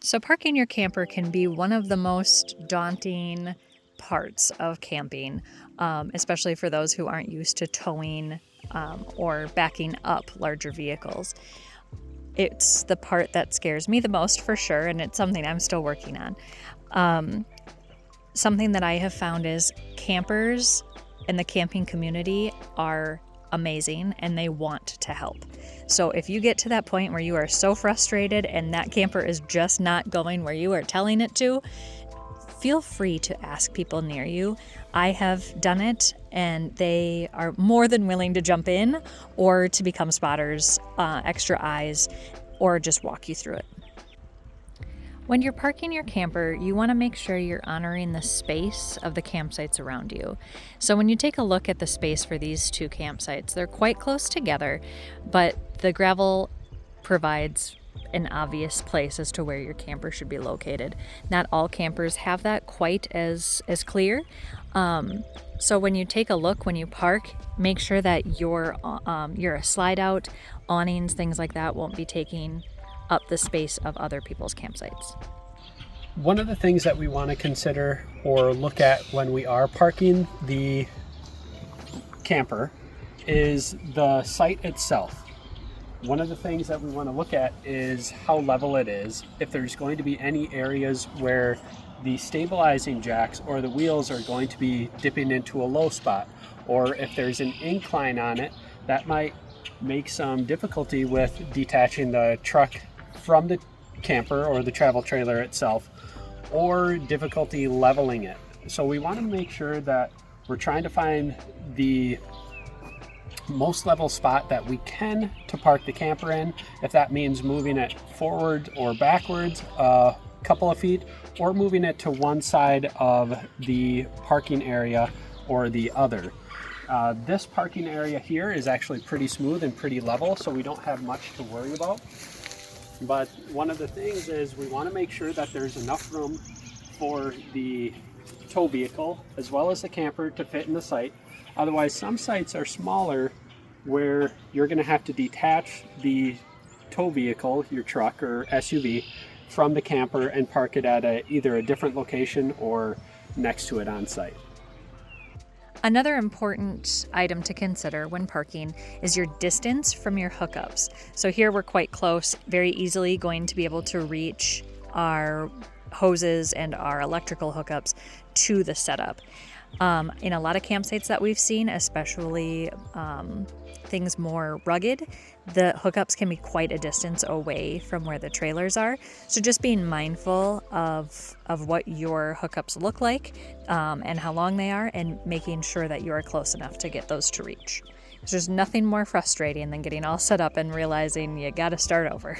So parking your camper can be one of the most daunting parts of camping, especially for those who aren't used to towing or backing up larger vehicles. It's the part that scares me the most for sure, and it's something I'm still working on. Something that I have found is campers in the camping community are amazing and they want to help. So if you get to that point where you are so frustrated and that camper is just not going where you are telling it to, feel free to ask people near you. I have done it and they are more than willing to jump in or to become spotters, extra eyes, or just walk you through it. When you're parking your camper, you want to make sure you're honoring the space of the campsites around you. So when you take a look at the space for these two campsites, they're quite close together, but the gravel provides an obvious place as to where your camper should be located. Not all campers have that quite as clear. So when you take a look, when you park, make sure that your slide out, awnings, things like that won't be taking up the space of other people's campsites. One of the things that we want to consider or look at when we are parking the camper is the site itself. One of the things that we want to look at is how level it is, if there's going to be any areas where the stabilizing jacks or the wheels are going to be dipping into a low spot, or if there's an incline on it that might make some difficulty with detaching the truck from the camper or the travel trailer itself, or difficulty leveling it. So we want to make sure that we're trying to find the most level spot that we can to park the camper in, if that means moving it forward or backwards a couple of feet, or moving it to one side of the parking area or the other. This parking area here is actually pretty smooth and pretty level, so we don't have much to worry about. But one of the things is we want to make sure that there's enough room for the tow vehicle as well as the camper to fit in the site. Otherwise, some sites are smaller where you're going to have to detach the tow vehicle, your truck or SUV, from the camper and park it at either a different location or next to it on site. Another important item to consider when parking is your distance from your hookups. So here we're quite close, very easily going to be able to reach our hoses and our electrical hookups to the setup. In a lot of campsites that we've seen, especially things more rugged, the hookups can be quite a distance away from where the trailers are. So just being mindful of what your hookups look like and how long they are, and making sure that you are close enough to get those to reach. There's nothing more frustrating than getting all set up and realizing you got to start over.